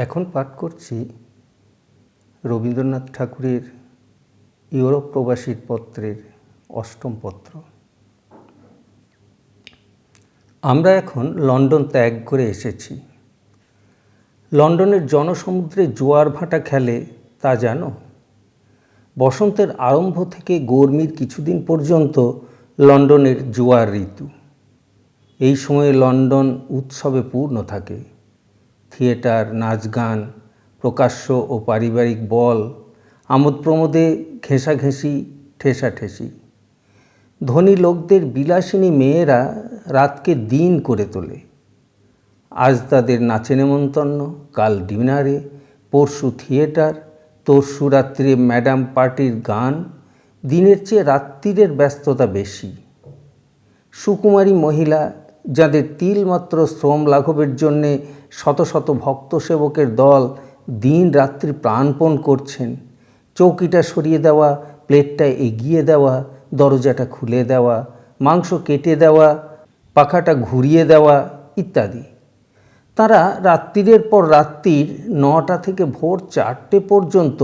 এখন পাঠ করছি রবীন্দ্রনাথ ঠাকুরের ইউরোপ প্রবাসীর পত্রের অষ্টম পত্র। আমরা এখন লন্ডন ত্যাগ করে এসেছি। লন্ডনের জনসমুদ্রে জোয়ার ভাটা খেলে তা জানো? বসন্তের আরম্ভ থেকে গরমির কিছুদিন পর্যন্ত লন্ডনের জোয়ার ঋতু। এই সময়ে লন্ডন উৎসবে পূর্ণ থাকে। থিয়েটার, নাচ গান, প্রকাশ্য ও পারিবারিক বল, আমোদ প্রমোদে ঘেঁষাঘেঁষি, ঠেসাঠেসি। ধনী লোকদের বিলাসিনী মেয়েরা রাতকে দিন করে তোলে। আজ তাদের নাচে নেমন্তন্ন, কাল ডিনারে, পরশু থিয়েটার, তরশু রাত্রে ম্যাডাম পার্টির গান। দিনের চেয়ে রাত্রিরের ব্যস্ততা বেশি। সুকুমারী মহিলা, যাদের তিলমাত্র শ্রম লাঘবের জন্যে শত শত ভক্ত সেবকের দল দিন রাত্রি প্রাণপণ করছেন। চৌকিটা সরিয়ে দেওয়া, প্লেটটা এগিয়ে দেওয়া, দরজাটা খুলে দেওয়া, মাংস কেটে দেওয়া, পাখাটা ঘুরিয়ে দেওয়া ইত্যাদি। তারা রাত্রিরের পর রাত্রির 9টা থেকে ভোর 4টে পর্যন্ত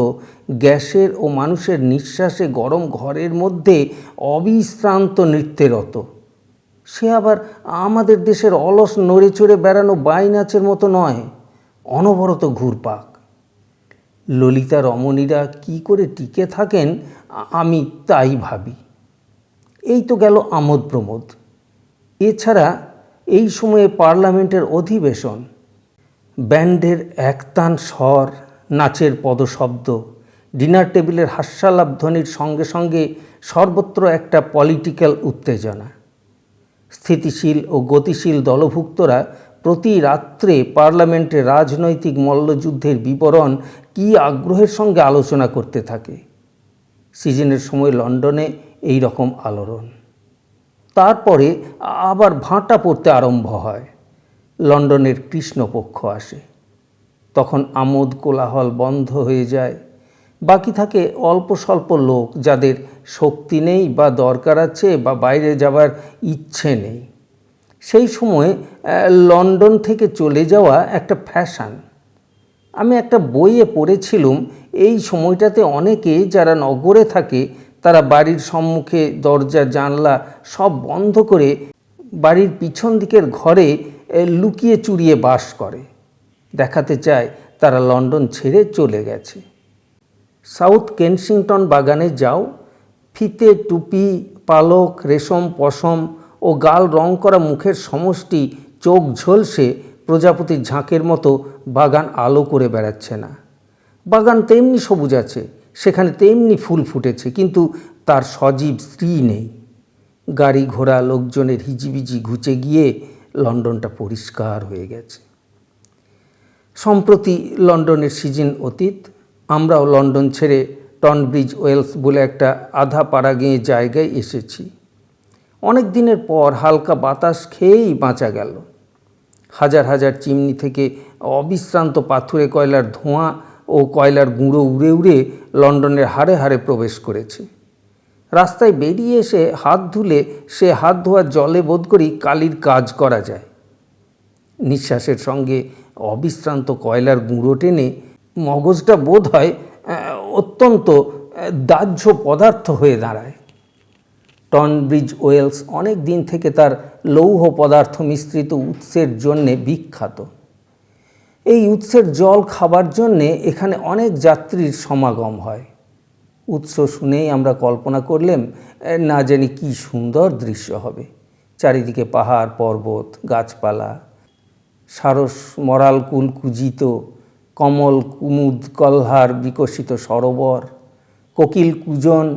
গ্যাসের ও মানুষের নিঃশ্বাসে গরম ঘরের মধ্যে অবিশ্রান্ত নৃত্যরত। সে আবার আমাদের দেশের অলস নড়ে চড়ে বেড়ানো বাই নাচের মতো নয়, অনবরত ঘুরপাক। ললিতা রমণীরা কি করে টিকে থাকেন আমি তাই ভাবি। এই তো গেল আমোদ প্রমোদ। এছাড়া এই সময়ে পার্লামেন্টের অধিবেশন। ব্যান্ডের একতান স্বর, নাচের পদশব্দ, ডিনার টেবিলের হাস্যালাপ ধ্বনির সঙ্গে সঙ্গে সর্বত্র একটা পলিটিক্যাল উত্তেজনা। স্থিতিশীল ও গতিশীল দলভুক্তরা প্রতি রাত্রে পার্লামেন্টে রাজনৈতিক মল্লযুদ্ধের বিবরণ কী আগ্রহের সঙ্গে আলোচনা করতে থাকে। সিজনের সময় লন্ডনে এই রকম আলোড়ন। তারপরে আবার ভাঁটা পড়তে আরম্ভ হয়। লন্ডনের কৃষ্ণপক্ষ আসে। তখন আমোদ কোলাহল বন্ধ হয়ে যায়। বাকি থাকে অল্প স্বল্প লোক, যাদের শক্তি নেই বা দরকার আছে বা বাইরে যাবার ইচ্ছে নেই। সেই সময় লন্ডন থেকে চলে যাওয়া একটা ফ্যাশন। আমি একটা বইয়ে পড়েছিলাম, এই সময়টাতে অনেকে যারা নগরে থাকে তারা বাড়ির সম্মুখে দরজা জানলা সব বন্ধ করে বাড়ির পিছন দিকের ঘরে লুকিয়ে চুরিয়ে বাস করে। দেখাতে চায় তারা লন্ডন ছেড়ে চলে গেছে। সাউথ কেনসিংটন বাগানে যাও, ফিতে, টুপি, পালক, রেশম, পশম ও গাল রং করা মুখের সমষ্টি চোখ ঝলসে প্রজাপতির ঝাঁকের মতো বাগান আলো করে বেড়াচ্ছে না। বাগান তেমনি সবুজ আছে, সেখানে তেমনি ফুল ফুটেছে, কিন্তু তার সজীব স্ত্রী নেই। গাড়ি ঘোড়া লোকজনের হিজিবিজি ঘুচে গিয়ে লন্ডনটা পরিষ্কার হয়ে গেছে। সম্প্রতি লন্ডনের সিজন অতীত। আমরাও লন্ডন ছেড়ে টনব্রিজ ওয়েলস বলে একটা আধা পাড়াগেঁয়ে জায়গায় এসেছি। অনেক দিনের পর হালকা বাতাস খেয়েই বাঁচা গেল। হাজার হাজার চিমনি থেকে অবিশ্রান্ত পাথুরে কয়লার ধোঁয়া ও কয়লার গুঁড়ো উড়ে উড়ে লন্ডনের হাড়ে হাড়ে প্রবেশ করেছে। রাস্তায় বেরিয়ে এসে হাত ধুলে সে হাত ধোয়ার জলে বোধ করি কালির কাজ করা যায়। নিঃশ্বাসের সঙ্গে অবিশ্রান্ত কয়লার গুঁড়ো টেনে মগজটা বোধ হয় অত্যন্ত দাহ্য পদার্থ হয়ে দাঁড়ায়। টনব্রিজ ওয়েলস অনেক দিন থেকে তার লৌহ পদার্থ মিশ্রিত উৎসের জন্যে বিখ্যাত। এই উৎসের জল খাবার জন্যে এখানে অনেক যাত্রীর সমাগম হয়। উৎস শুনেই আমরা কল্পনা করলাম না জানি কি সুন্দর দৃশ্য হবে। চারিদিকে পাহাড় পর্বত, গাছপালা, সারস মরালকুল কুজিত, কমল কুমুদ কল্হার বিকশিত সরোবর, কোকিল কুজন,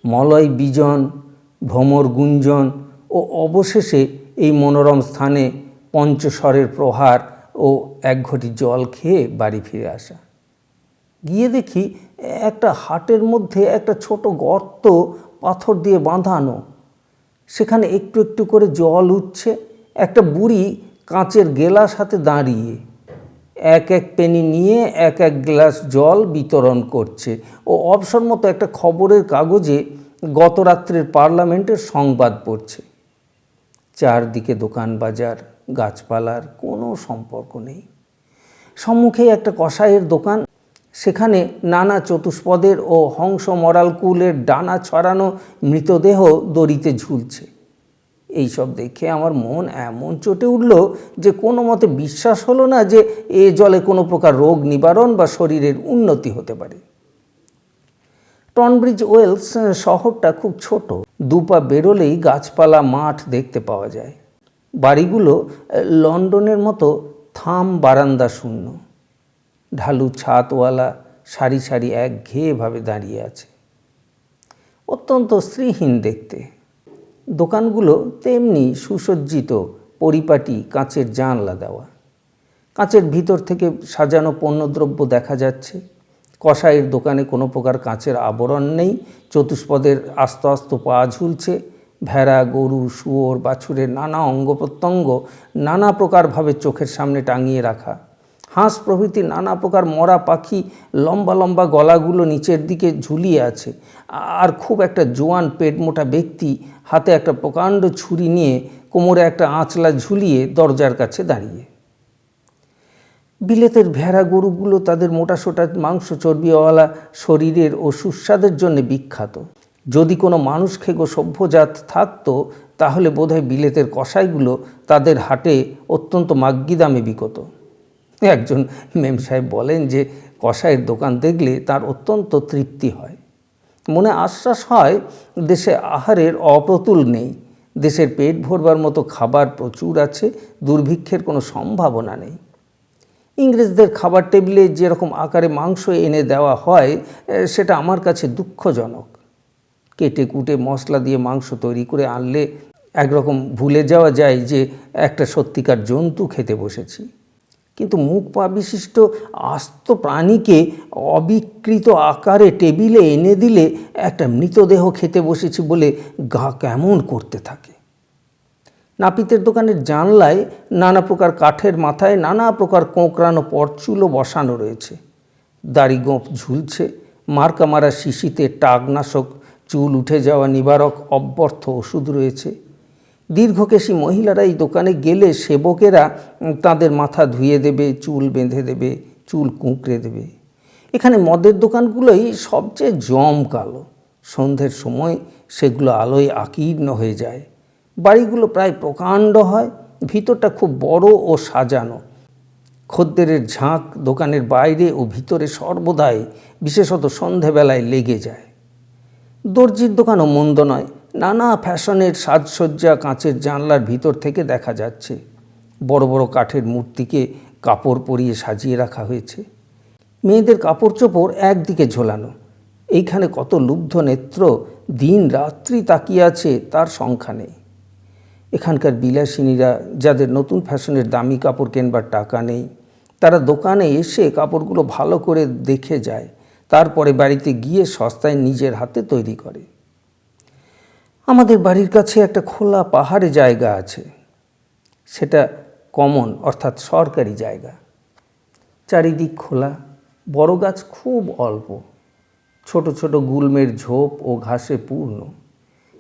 মলয় বিজন, ভ্রমর গুঞ্জন ও অবশেষে এই মনোরম স্থানে পঞ্চস্বরের প্রহার ও এক ঘটি জল খেয়ে বাড়ি ফিরে আসা। গিয়ে দেখি একটা হাটের মধ্যে একটা ছোট গর্ত পাথর দিয়ে বাঁধানো। সেখানে একটু একটু করে জল উঠছে। একটা বুড়ি কাঁচের গেলাস হাতে দাঁড়িয়ে এক এক পেনি নিয়ে এক এক গ্লাস জল বিতরণ করছে ও অবসর মতো একটা খবরের কাগজে গত রাত্রের পার্লামেন্টের সংবাদ পড়ছে। চারদিকে দোকান বাজার, গাছপালার কোনো সম্পর্ক নেই। সম্মুখেই একটা কসাইয়ের দোকান, সেখানে নানা চতুষ্পদের ও হংস মরালকুলের ডানা ছড়ানো মৃতদেহ দড়িতে ঝুলছে। এইসব দেখে আমার মন এমন চটে উঠল যে কোনো মতে বিশ্বাস হলো না যে এ জলে কোনো প্রকার রোগ নিবারণ বা শরীরের উন্নতি হতে পারে। টনব্রিজ ওয়েলস শহরটা খুব ছোট, দুপা বেরোলেই গাছপালা মাঠ দেখতে পাওয়া যায়। বাড়িগুলো লন্ডনের মতো থাম বারান্দা শূন্য, ঢালু ছাদওয়ালা সারি সারি একঘেয়েভাবে দাঁড়িয়ে আছে, অত্যন্ত শ্রীহীন দেখতে। দোকানগুলো তেমনি সুসজ্জিত, পরিপাটি, কাঁচের জানলা দেওয়া। কাঁচের ভিতর থেকে সাজানো পণ্যদ্রব্য দেখা যাচ্ছে। কসাইয়ের দোকানে কোনো প্রকার কাঁচের আবরণ নেই, চতুষ্পদের আস্ত আস্ত পা ঝুলছে। ভেড়া, গরু, শুয়োর, বাছুরের নানা অঙ্গ প্রত্যঙ্গ নানা প্রকারভাবে চোখের সামনে টাঙিয়ে রাখা। হাঁস প্রভৃতি নানা প্রকার মরা পাখি লম্বা লম্বা গলাগুলো নিচের দিকে ঝুলিয়ে আছে। আর খুব একটা জোয়ান পেট মোটা ব্যক্তি হাতে একটা প্রকাণ্ড ছুরি নিয়ে কোমরে একটা আঁচলা ঝুলিয়ে দরজার কাছে দাঁড়িয়ে। বিলেতের ভেড়া গরুগুলো তাদের মোটাসোটা মাংস চর্বিওয়ালা শরীরের ও সুস্বাদের জন্য বিখ্যাত। যদি কোনো মানুষ খেগো সভ্যজাত থাকতো তাহলে বোধহয় বিলেতের কসাইগুলো তাদের হাটে অত্যন্ত মাগ্গি দামে বিকত। একজন মেম সাহেব বলেন যে কসাইয়ের দোকান দেখলে তার অত্যন্ত তৃপ্তি হয়, মনে আশ্বাস হয় দেশে আহারের অপ্রতুল নেই, দেশের পেট ভরবার মতো খাবার প্রচুর আছে, দুর্ভিক্ষের কোনো সম্ভাবনা নেই। ইংরেজদের খাবার টেবিলে যেরকম আকারে মাংস এনে দেওয়া হয় সেটা আমার কাছে দুঃখজনক। কেটে কুটে মশলা দিয়ে মাংস তৈরি করে আনলে একরকম ভুলে যাওয়া যায় যে একটা সত্যিকার জন্তু খেতে বসেছি, কিন্তু মুখ পা বিশিষ্ট আস্ত প্রাণীকে অবিকৃত আকারে টেবিলে এনে দিলে একটা মৃতদেহ খেতে বসেছি বলে গা কেমন করতে থাকে। নাপিতের দোকানের জানলায় নানা প্রকার কাঠের মাথায় নানা প্রকার কোঁকড়ানো পরচুলো বসানো রয়েছে। দাড়ি গোঁফ ঝুলছে, মার্কা মারা শিশিতে টাগনাশক, চুল উঠে যাওয়া নিবারক অব্যর্থ ওষুধ রয়েছে। দীর্ঘকেশী মহিলারা এই দোকানে গেলে সেবকেরা তাদের মাথা ধুয়ে দেবে, চুল বেঁধে দেবে, চুল কুঁকড়ে দেবে। এখানে মদের দোকানগুলোই সবচেয়ে জমকালো। সন্ধ্যের সময় সেগুলো আলোয় আকীর্ণ হয়ে যায়। বাড়িগুলো প্রায় প্রকাণ্ড হয়, ভিতরটা খুব বড় ও সাজানো। খদ্দেরের ঝাঁক দোকানের বাইরে ও ভিতরে সর্বদাই, বিশেষত সন্ধেবেলায় লেগে যায়। দর্জির দোকানও মন্দ নয়, নানা ফ্যাশনের সাজসজ্জা কাঁচের জানলার ভিতর থেকে দেখা যাচ্ছে। বড় বড় কাঠের মূর্তিকে কাপড় পরিয়ে সাজিয়ে রাখা হয়েছে। মেয়েদের কাপড় চোপড় একদিকে ঝোলানো। এইখানে কত লুব্ধ নেত্র দিন রাত্রি তাকিয়ে আছে তার সংখ্যা নেই। এখানকার বিলাসিনীরা যাদের নতুন ফ্যাশনের দামি কাপড় কেনবার টাকা নেই, তারা দোকানে এসে কাপড়গুলো ভালো করে দেখে যায়, তারপরে বাড়িতে গিয়ে সস্তায় নিজের হাতে তৈরি করে। আমাদের বাড়ির কাছে একটা খোলা পাহাড়ে জায়গা আছে, সেটা কমন অর্থাৎ সরকারি জায়গা। চারিদিক খোলা, বড় গাছ খুব অল্প, ছোট ছোট গুল্মের ঝোপ ও ঘাসে পূর্ণ।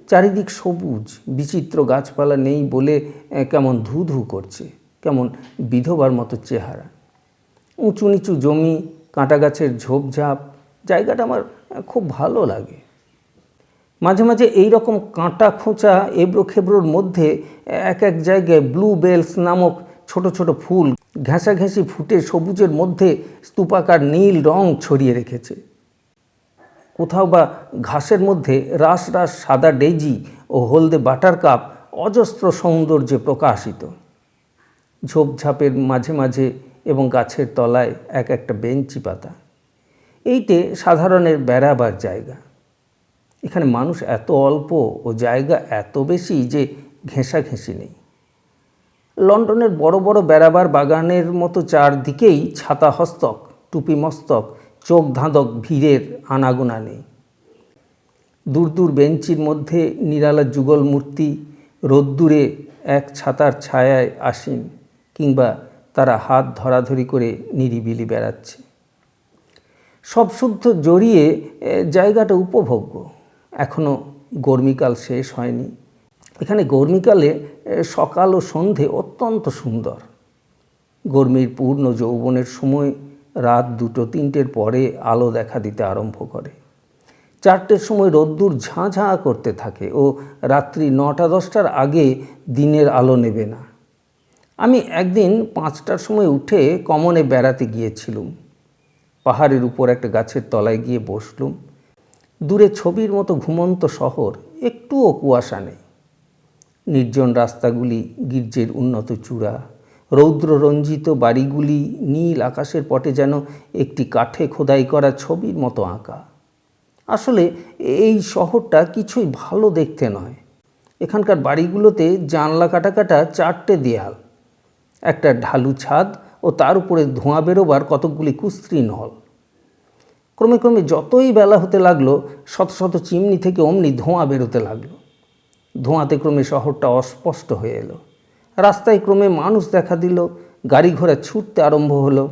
চারিদিক সবুজ, বিচিত্র গাছপালা নেই বলে কেমন ধু ধু করছে, কেমন বিধবার মতো চেহারা। উঁচু নিচু জমি, কাঁটা গাছের ঝোপঝাপ, জায়গাটা আমার খুব ভালো লাগে। মাঝে মাঝে এই রকম কাঁটা খোঁচা এবড়ো খেবড়োর মধ্যে এক এক জায়গায় ব্লু বেলস নামক ছোট ছোট ফুল ঘেঁষাঘেঁষি ফুটে সবুজের মধ্যে স্তূপাকার নীল রং ছড়িয়ে রেখেছে। কোথাও বা ঘাসের মধ্যে রাস রাস সাদা ডেইজি ও হলদে বাটারকাপ অজস্র সৌন্দর্যে প্রকাশিত। ঝোপঝাপের মাঝে মাঝে এবং গাছের তলায় এক একটা বেঞ্চি পাতা। এইটে সাধারণের বেড়াবার জায়গা। এখানে মানুষ এত অল্প ও জায়গা এত বেশি যে ঘেঁষাঘেঁষি নেই। লন্ডনের বড় বড় বেড়াবার বাগানের মতো চারদিকেই ছাতা হস্তক, টুপি মস্তক, চোখ ধাঁধক ভিড়ের আনাগোনা নেই। দূর দূর বেঞ্চির মধ্যে নিরালা যুগল মূর্তি রোদ্দুরে এক ছাতার ছায়ায় আসীন, কিংবা তারা হাত ধরাধরি করে নিরিবিলি বেড়াচ্ছে। সব শুদ্ধ জড়িয়ে জায়গাটা উপভোগ্য। এখনও গরমিকাল শেষ হয়নি। এখানে গরমিকালে সকাল ও সন্ধে অত্যন্ত সুন্দর। গরমির পূর্ণ যৌবনের সময় রাত 2-3টের পরে আলো দেখা দিতে আরম্ভ করে। 4টের সময় রোদ্দুর ঝাঁ ঝাঁ করতে থাকে ও রাত্রি 9টা-10টার আগে দিনের আলো নেবে না। আমি একদিন 5টার সময় উঠে কমনে বেড়াতে গিয়েছিলুম। পাহাড়ের উপর একটা গাছের তলায় গিয়ে বসলুম। দূরে ছবির মতো ঘুমন্ত শহর, একটুও কুয়াশা নেই। নির্জন রাস্তাগুলি গির্জের উন্নত চূড়া, রৌদ্ররঞ্জিত বাড়িগুলি নীল আকাশের পটে যেন একটি কাঠে খোদাই করা ছবির মতো আঁকা। আসলে এই শহরটা কিছুই ভালো দেখতে নয়। এখানকার বাড়িগুলোতে জানলা কাটা কাটা 4টে দেয়াল, একটা ঢালু ছাদ ও তার উপরে ধোঁয়া বেরোবার কতকগুলি কুস্ত্রী নল। ক্রমে ক্রমে যতই বেলা হতে লাগলো, শত শত চিমনি থেকে অমনি ধোঁয়া বেরোতে লাগলো। ধোঁয়াতে ক্রমে শহরটা অস্পষ্ট হয়ে এলো। রাস্তায় ক্রমে মানুষ দেখা দিল, গাড়ি ঘোড়া ছুটতে আরম্ভ হলো।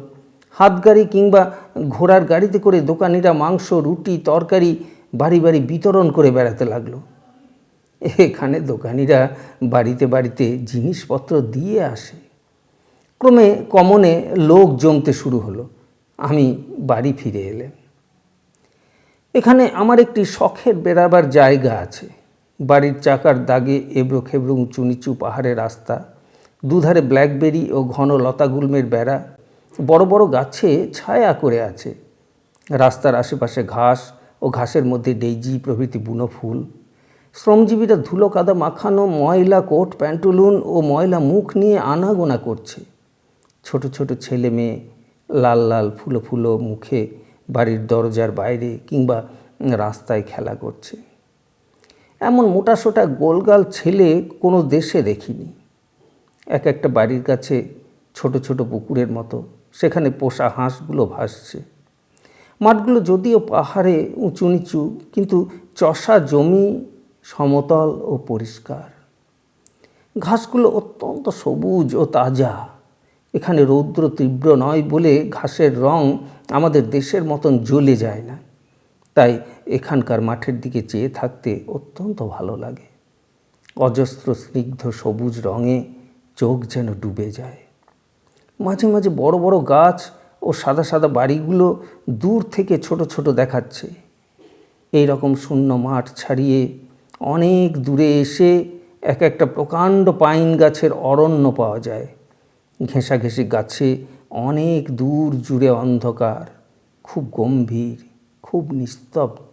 হাতগাড়ি কিংবা ঘোড়ার গাড়িতে করে দোকানিরা মাংস, রুটি, তরকারি বাড়ি বাড়ি বিতরণ করে বেড়াতে লাগলো। এখানে দোকানিরা বাড়িতে বাড়িতে জিনিসপত্র দিয়ে আসে। ক্রমে কমনে লোক জমতে শুরু হলো। আমি বাড়ি ফিরে এলাম। এখানে আমার একটি শখের বেড়াবার জায়গা আছে। বাড়ির চাকার দাগে এবড়ো খেবড়ো উঁচু নিচু পাহাড়ের রাস্তা, দুধারে ব্ল্যাকবেরি ও ঘন লতাগুল্মের বেড়া, বড় বড় গাছে ছায়া করে আছে। রাস্তার আশেপাশে ঘাস ও ঘাসের মধ্যে ডেইজি প্রভৃতি বুনো ফুল। শ্রমজীবীরা ধুলো কাদা মাখানো ময়লা কোট প্যান্টুলুন ও ময়লা মুখ নিয়ে আনাগোনা করছে। ছোট ছোট ছেলে মেয়ে লাল লাল ফুলো ফুলো মুখে বাড়ির দরজার বাইরে কিংবা রাস্তায় খেলা করছে। এমন মোটাসোটা গোলগাল ছেলে কোনো দেশে দেখিনি। এক একটা বাড়ির কাছে ছোট ছোট পুকুরের মতো, সেখানে পোষা হাঁসগুলো ভাসছে। মাঠগুলো যদিও পাহাড়ে উঁচু নিচু, কিন্তু চষা জমি, সমতল ও পরিষ্কার। ঘাসগুলো অত্যন্ত সবুজ ও তাজা। এখানে রৌদ্র তীব্র নয় বলে ঘাসের রং আমাদের দেশের মতন জ্বলে যায় না। তাই এখানকার মাঠের দিকে চেয়ে থাকতে অত্যন্ত ভালো লাগে। অজস্র স্নিগ্ধ সবুজ রঙে চোখ যেন ডুবে যায়। মাঝে মাঝে বড় বড় গাছ ও সাদা সাদা বাড়িগুলো দূর থেকে ছোট ছোট দেখাচ্ছে। এই রকম শূন্য মাঠ ছাড়িয়ে অনেক দূরে এসে এক একটা প্রকাণ্ড পাইন গাছের অরণ্য পাওয়া যায়। ঘেঁষাঘেঁষি গাছে অনেক দূর জুড়ে অন্ধকার, খুব গম্ভীর, খুব নিস্তব্ধ।